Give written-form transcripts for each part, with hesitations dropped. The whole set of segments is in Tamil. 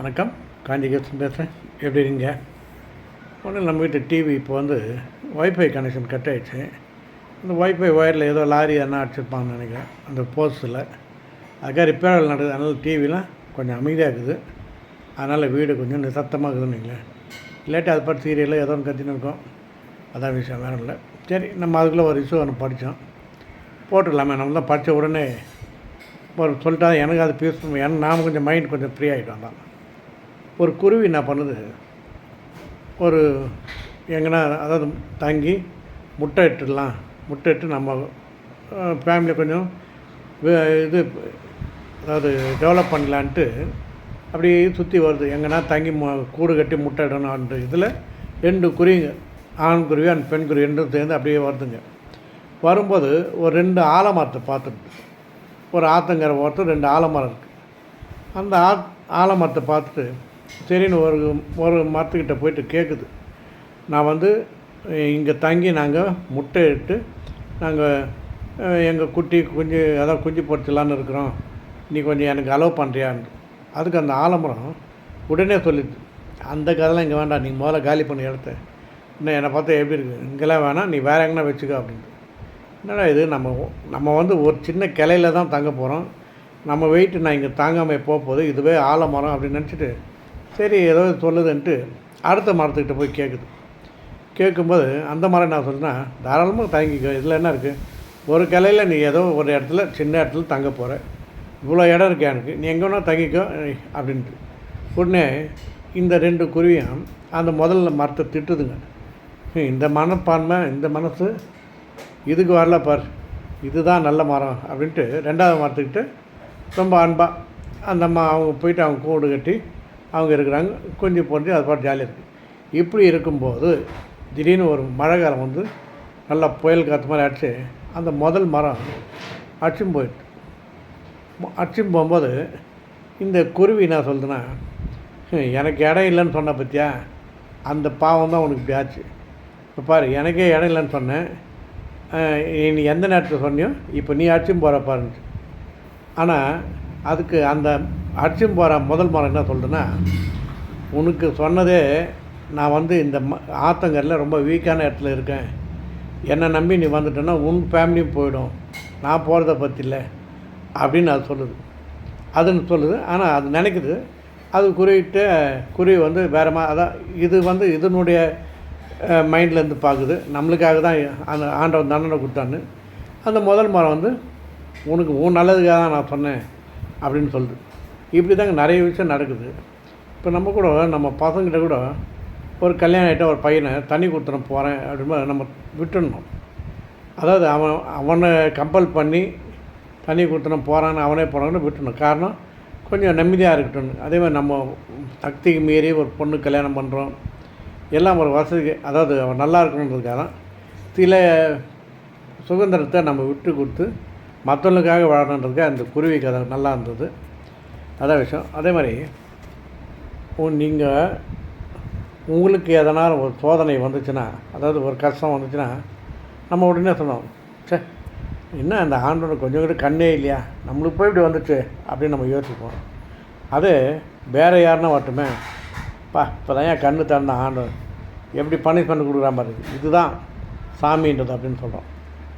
வணக்கம். காஞ்சிகேசன் பேசுகிறேன். எப்படி இருக்கீங்க? ஒன்றும் நம்ம வீட்டு டிவி இப்போ ஒய்ஃபை கனெக்ஷன் கட் ஆகிடுச்சு. அந்த ஒய்ஃபை ஒயரில் ஏதோ லாரி என்ன அடிச்சிருப்பான்னு நினைக்கிறேன் அந்த போஸ்ட்டில். அதுக்காக ரிப்பேர் நடக்குது. அதனால் டிவிலாம் கொஞ்சம் அமைதியாக இருக்குது. அதனால் வீடு கொஞ்சம் நிசப்தமாக இருக்குதுன்னு வைங்களேன். இல்லாட்டி அதை பற்றி சீரியலில் ஏதோ ஒன்று கத்தின்னு இருக்கோம். அதான் விஷயம், வேறு இல்லை. சரி, நம்ம அதுக்குள்ளே ஒரு இஷ்யூ ஒன்று படித்தோம், போட்டுடலாமே. நம்ம தான் படித்த உடனே ஒரு சொல்லிட்டா எனக்கு அது பீஸ், எனக்கு நாம் கொஞ்சம் மைண்ட் கொஞ்சம் ஃப்ரீ ஆகிட்டோம். தான் ஒரு குருவி என்ன பண்ணுது, ஒரு எங்கன்னா அதாவது தங்கி முட்டை இட்டுடலாம், முட்டை இட்டு நம்ம ஃபேமிலி கொஞ்சம் இது அதாவது டெவலப் பண்ணலான்ட்டு அப்படியே சுற்றி வருது. எங்கன்னா தங்கி கூடு கட்டி முட்டை இடணும்ன்ற இதில் 2 குருவிங்க, ஆண் குருவி அந்த பெண் குருவி ரெண்டும் சேர்ந்து அப்படியே வருதுங்க. வரும்போது ஒரு 2 ஆலமரத்தை பார்த்துட்டு, ஒரு ஆத்தங்கரை ஓரத்தில் 2 ஆலமரம் இருக்குது. அந்த ஆலமரத்தை பார்த்துட்டு சரின்னு ஒரு மரத்துக்கிட்ட போயிட்டு கேட்குது, நான் இங்கே தங்கி நாங்கள் முட்டை இட்டு நாங்கள் எங்கள் குஞ்சு அதான் குஞ்சு பொறிச்சலான்னு இருக்கிறோம், நீ கொஞ்சம் எனக்கு அலோவ் பண்ணுறியான்னு. அதுக்கு அந்த ஆலமரம் உடனே சொல்லிது, அந்த கதைலாம் இங்கே வேண்டாம், நீ முதல்ல காலி பண்ணி இடத்த, இன்னும் என்னை பார்த்தா எப்படி இருக்குது, இங்கெல்லாம் வேணாம், நீ வேறு எங்கன்னா வச்சுக்கோ அப்படின்ட்டு. என்னடா இது, நம்ம ஒரு சின்ன கிளையில் தான் தங்க போகிறோம், நம்ம வெயிட்டு நான் இங்கே தாங்காமல் போகுது, இதுவே ஆலமரம் அப்படின்னு நினச்சிட்டு சரி ஏதோ சொல்லுதுன்ட்டு அடுத்த மரத்துக்கிட்ட போய் கேட்குது. கேட்கும்போது அந்த மரம் என்ன சொல்லுன்னா, தாராளமாக தங்கிக்கோ, இதில் என்ன இருக்குது, ஒரு கிளையில் நீ ஏதோ ஒரு இடத்துல சின்ன இடத்துல தங்க போகிற, இவ்வளோ இடம் இருக்குது எனக்கு, நீ எங்கே வேணால் தங்கிக்கோ அப்படின்ட்டு. உடனே இந்த 2 குருவியும் அந்த முதல்ல மரத்தை திட்டுதுங்க. இந்த மனப்பான்மை, இந்த மனசு இதுக்கு வரல பார், இதுதான் நல்ல மரம் அப்படின்ட்டு 2வது மரத்துக்கிட்ட ரொம்ப அன்பாக அந்த அவங்க போயிட்டு அவங்க கூடு கட்டி அவங்க இருக்கிறாங்க, கொஞ்சம் பொறிஞ்சு அது பாட்டு ஜாலியாக இருக்குது. இப்படி இருக்கும்போது திடீர்னு ஒரு மழை காலம் நல்லா புயல் காற்று மாதிரி அடிச்சு அந்த முதல் மரம் அடிச்சும் போயிட்டு, அடிச்சும் போகும்போது இந்த குருவி என்ன சொல்லுதுன்னா, எனக்கு இடம் இல்லைன்னு சொன்ன பற்றியா, அந்த பாவம் தான் உனக்கு இப்படி ஆச்சு. இப்போ பாரு, எனக்கே இடம் இல்லைன்னு சொன்னேன், நீ எந்த நேரத்தில் சொன்னியோ இப்போ நீ அடிச்சும் போகிற பாருன்னு. ஆனால் அதுக்கு அந்த அடிச்சும் போகிற முதல் மரம் என்ன சொல்லுதுன்னா, உனக்கு சொன்னதே நான் இந்த ஆத்தங்கரில் ரொம்ப வீக்கான இடத்துல இருக்கேன், என்னை நம்பி நீ வந்துட்டேன்னா உன் ஃபேமிலியும் போயிடும், நான் போகிறத பற்றி இல்லை அப்படின்னு அது சொல்லுது. அதுன்னு சொல்லுது. ஆனால் அது நினைக்குது, அது குருவி வேறு அதான் இது இதனுடைய மைண்ட்லேருந்து பார்க்குது, நம்மளுக்காக தான் அந்த ஆண்டவன் தண்டனை கொடுத்தான்னு. அந்த முதல் மரம் உனக்கு உன் நல்லதுக்காக தான் நான் சொன்னேன் அப்படின்னு சொல்லுது. இப்படி தாங்க நிறைய விஷயம் நடக்குது. இப்போ நம்ம பசங்கிட்ட கூட ஒரு கல்யாணம் ஆகிட்ட ஒரு பையனை தண்ணி கொடுத்துட போகிறேன் அப்படின்னு நம்ம விட்டுடணும். அதாவது அவனை கம்பல் பண்ணி தண்ணி கொடுத்துட போகிறான்னு அவனே போகிறான்னு விட்டுடணும். காரணம் கொஞ்சம் நிம்மதியாக இருக்கட்டும். அதே மாதிரி நம்ம சக்திக்கு மீறி ஒரு பொண்ணு கல்யாணம் பண்ணுறோம், எல்லாம் ஒரு வசதிக்கு, அதாவது அவன் நல்லா இருக்கணுன்றதுக்காக தான் சில சுதந்திரத்தை நம்ம விட்டு கொடுத்து மற்றவங்களுக்காக வாழணுன்றதுக்காக அந்த குருவி கதை நல்லா இருந்தது. அதான் விஷயம். அதே மாதிரி உங்களுக்கு எதனால் ஒரு சோதனை வந்துச்சுன்னா, அதாவது ஒரு கஷ்டம் வந்துச்சுன்னா, நம்ம உடனே சொன்னோம், என்ன அந்த ஆண்டோட கொஞ்சம் கூட கண்ணே இல்லையா, நம்மளுக்கு போய் இப்படி வந்துச்சு அப்படின்னு நம்ம யோசிப்போம். அது வேறு யாருன்னா வரட்டுமே, இப்போ தான் என் கண்ணு திறந்த ஆண்டவன் எப்படி பனிஷ்மெண்ட் கொடுக்குற மாதிரி இதுதான் சாமின்றது அப்படின்னு சொல்கிறோம்.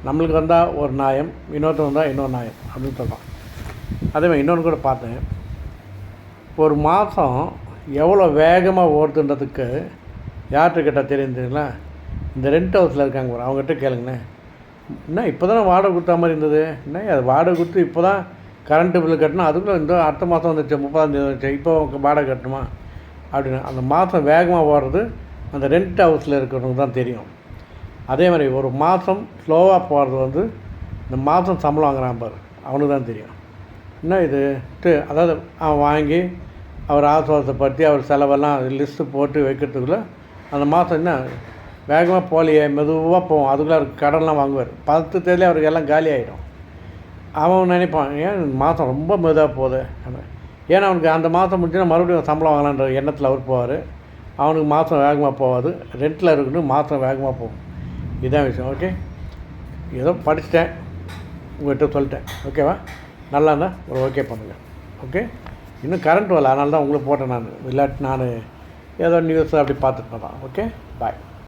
நம்மளுக்கு வந்தால் ஒரு நியாயம், இன்னொருத்தர் வந்தால் இன்னொரு நியாயம் அப்படின்னு சொல்கிறோம். அதேமாதிரி இன்னொன்று கூட பார்த்தேன், ஒரு மாதம் எவ்வளோ வேகமாக ஓடுதுன்றதுக்கு யார்கிட்ட கேட்டால் தெரியுதுங்களா, இந்த ரெண்ட் ஹவுஸில் இருக்காங்க ஒரு அவங்ககிட்ட கேளுங்கண்ணே. என்ன இப்போ தானே வாடகை கொடுத்தா மாதிரி இருந்தது, என்ன அது வாடகை கொடுத்து இப்போ தான் கரண்ட்டு பில்லு கட்டணும், அதுக்குள்ளே இந்த அடுத்த மாதம் வந்துச்சு 30ஆம் தேதி வந்துச்சு, இப்போ வாடகை கட்டணுமா அப்படின்னு. அந்த மாதம் வேகமாக ஓடுறது அந்த ரெண்ட் ஹவுஸில் இருக்கிறவங்க தான் தெரியும். அதே மாதிரி ஒரு மாதம் ஸ்லோவாக போகிறது இந்த மாதம் சம்பளம் வாங்குறான் பாரு, அவனுக்கு தான் தெரியும். என்ன இது அதாவது அவன் வாங்கி அவர் ஆசுவாசப்படுத்தி அவர் செலவெல்லாம் லிஸ்ட்டு போட்டு வைக்கிறதுக்குள்ளே அந்த மாதம் என்ன வேகமாக போகலையே, மெதுவாக போவோம், அதுக்குள்ளே அவருக்கு கடன்லாம் வாங்குவார். 10 தேதியிலே அவருக்கு எல்லாம் காலி ஆகிடும். அவன் நினைப்பான், ஏன் மாதம் ரொம்ப மெதுவாக போகுது, ஏன்னா அவனுக்கு அந்த மாதம் முடிஞ்சுன்னா மறுபடியும் சம்பளம் வாங்கலான்ற எண்ணத்தில் அவர் போவார். அவனுக்கு மாதம் வேகமாக போகாது, ரெண்டில் இருக்கணும், மாதம் வேகமாக போகும். இதுதான் விஷயம். ஓகே, ஏதோ படிச்சிட்டேன், உங்கள்கிட்ட சொல்லிட்டேன். ஓகேவா? நல்லா இருந்தால் ஒரு ஓகே பண்ணுங்கள். ஓகே, இன்னும் கரண்ட் வரல, அதனால தான் உங்களுக்கு போட்டேன் நான். இல்லாட்டி நான் ஏதோ நியூஸ் அப்படி பார்த்துட்டு தான். ஓகே, பாய்.